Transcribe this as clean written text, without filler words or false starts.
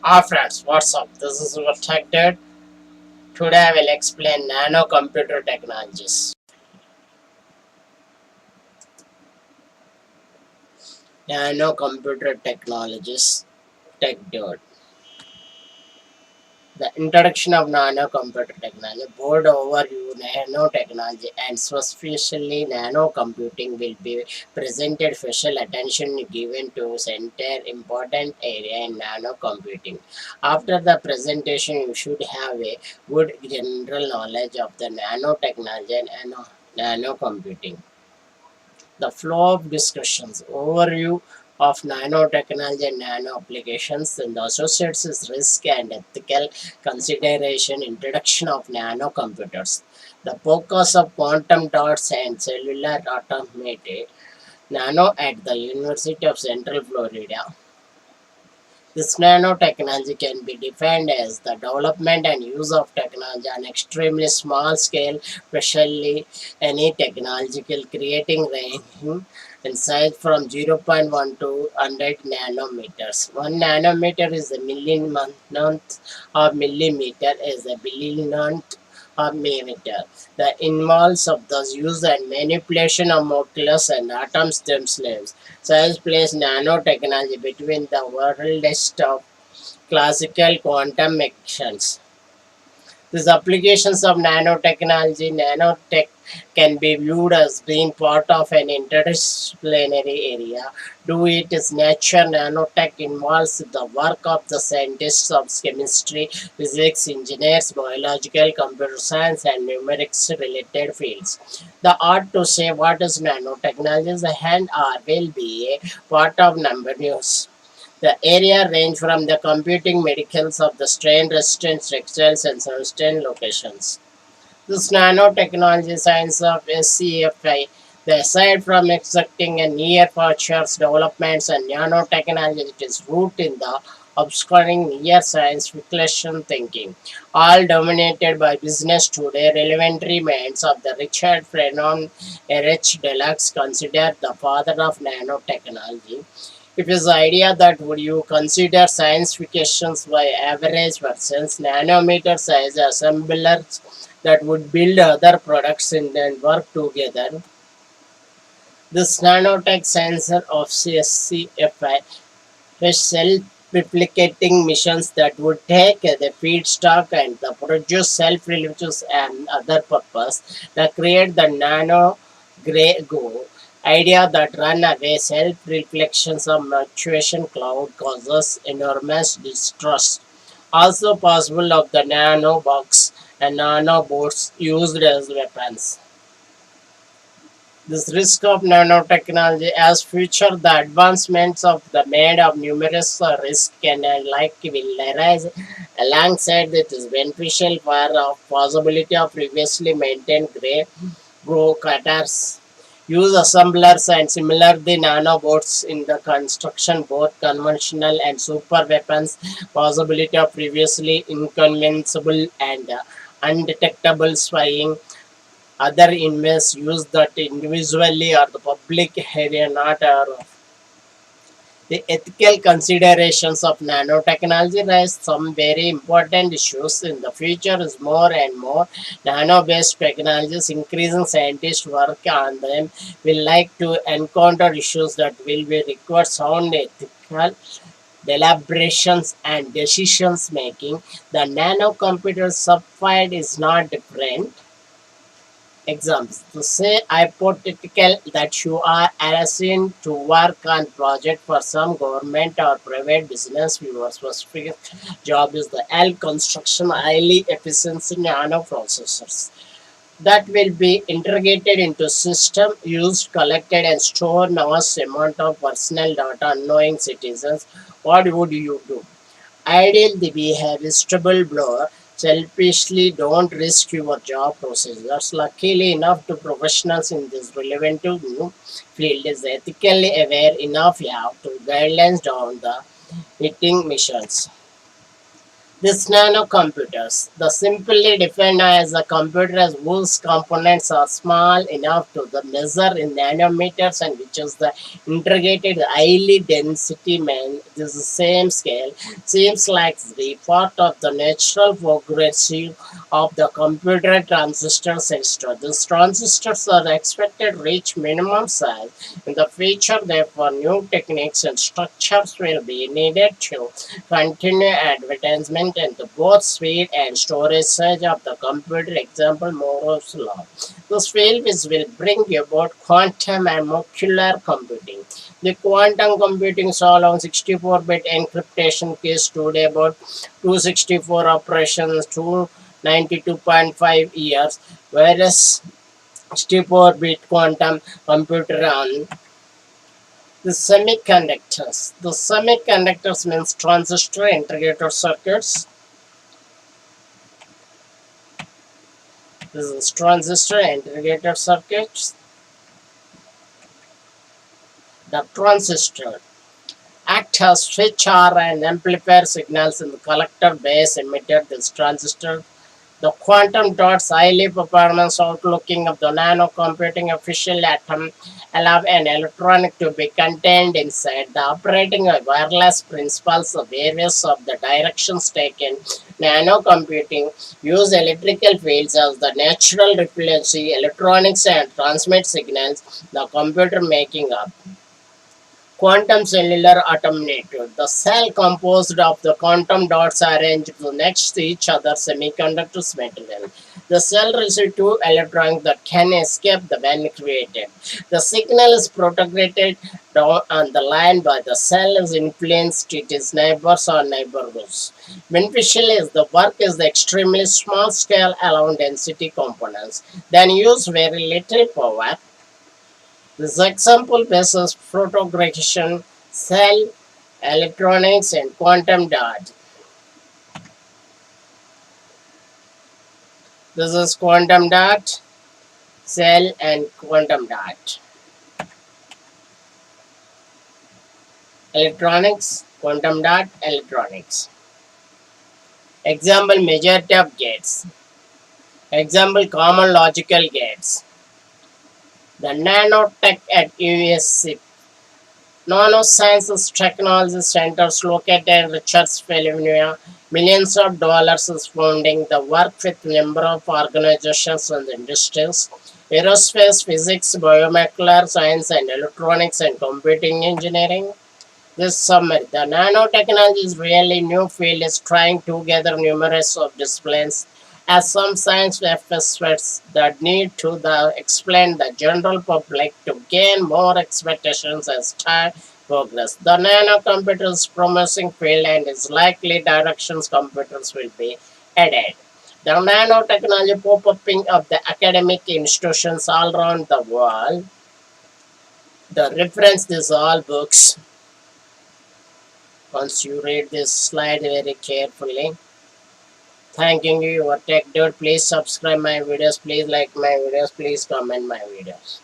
Hi friends, what's up? This is your tech dude. Today I will explain nano computer technologies. Nano computer technologies, tech dude. The introduction of nano computer technology, broad overview, nanotechnology, and specifically nano computing will be presented special attention given to center important area in nano computing. After the presentation, you should have a good general knowledge of the nanotechnology and nano computing. The flow of discussions, overview of nanotechnology and nano applications, and the associates is risk and ethical consideration, introduction of nanocomputers, the focus of quantum dots and cellular automated nano at the University of Central Florida. This nanotechnology can be defined as the development and use of technology on extremely small scale, especially any technological creating ranging in size from 0.1 to 100 nanometers. 1 nanometer is a millionth of millimeter is a billionth of millimeter. The involves of the use and manipulation of molecules and atoms themselves. Science plays nanotechnology between the worlds of classical quantum mechanics. These applications of nanotechnology, nanotech can be viewed as being part of an interdisciplinary area. Do it is nature. Nanotech involves the work of the scientists of chemistry, physics, engineers, biological, computer science, and numerics related fields. The art to say what is nanotechnology is a hand or will be a part of number news. The area range from the computing medicals of the strain resistant textiles and sustain locations. This nanotechnology science of SCFI, the aside from extracting a near futures developments and nanotechnology, it is rooted in the obscuring near science fiction thinking, all dominated by business today. Relevant remains of the Richard Frenon Erich Deluxe, considered the father of nanotechnology. It is the idea that would you consider science fictions by average versions, nanometer size assemblers that would build other products and work together. This nanotech sensor of CSCFI is self-replicating missions that would take the feedstock and the produce self-religious and other purpose that create the nano gray go idea that run away self-reflections of fluctuation cloud causes enormous distrust. Also possible of the nanobots and nanobots used as weapons. This risk of nanotechnology as future the advancements of the made of numerous risk and like will arise alongside it is beneficial for of possibility of previously maintained gray grow cutters. Use assemblers and similarly nanobots in the construction both conventional and super weapons possibility of previously inconceivable and undetectable spying other inmates use that individually or the public area not aware of. The ethical considerations of nanotechnology raise some very important issues. In the future is more and more nano-based technologies increasing scientists work on them will like to encounter issues that will be require sound ethical deliberations and decisions making. The nanocomputer subfield is not different exams. To say hypothetical that you are assigned to work on project for some government or private business, your specific job is the L construction highly efficient nano processors that will be integrated into system used, collected and stored vast amount of personal data unknowing citizens. What would you do? Ideally, we have a stable blower. Selfishly, don't risk your job procedures. Luckily enough, to professionals in this relevant to new field is ethically aware enough you have to guidelines down the hitting missions. These nanocomputers, the simply defined as a computer whose components are small enough to the measure in nanometers and which is the integrated highly density man, this is the same scale, seems like the part of the natural progression of the computer transistor sector. These transistors are expected to reach minimum size in the future, therefore new techniques and structures will be needed to continue advancement in the both speed and storage of the computer. Example Moore's law. This field which will bring about quantum and molecular computing. The quantum computing saw along 64-bit encryption keys today about 264 operations, 292.5 years, whereas 64-bit quantum computer on the semiconductors. The semiconductors means transistor integrated circuits. This is transistor integrated circuits. The transistor act as switcher and amplifier signals in the collector base emitter. This transistor the quantum dots highly performance outlooking of the nano-computing official atom allow an electronic to be contained inside the operating of wireless principles of various of the directions taken. Nano-computing use electrical fields as the natural frequency electronics and transmit signals the computer making up. Quantum cellular automated. The cell composed of the quantum dots arranged next to each other semiconductors material. The cell receives two electrons that can escape the when created. The signal is propagated down on the line by the cell is influenced its neighbors or neighborhoods. Beneficial is the work is the extremely small scale along density components. Then use very little power. This example bases propagation, cell, electronics, and quantum dot. This is quantum dot, cell, and quantum dot. Electronics, quantum dot, electronics. Example majority of gates. Example common logical gates. The nanotech at USC Nanoscience Technology Centers located in Richards, Pennsylvania. Millions of dollars is funding the work with number of organizations and industries. Aerospace, physics, biomolecular science, and electronics and computing engineering. This summary. The nanotechnology is really new field is trying to gather numerous of disciplines as some science experts that need to explain the general public to gain more expectations as time progress. The nanocomputer is promising field and is likely directions computers will be added. The nanotechnology pop-upping of the academic institutions all around the world. The reference these all books. Once you read this slide very carefully. Thanking you, your tech dude. Please subscribe my videos. Please like my videos. Please comment my videos.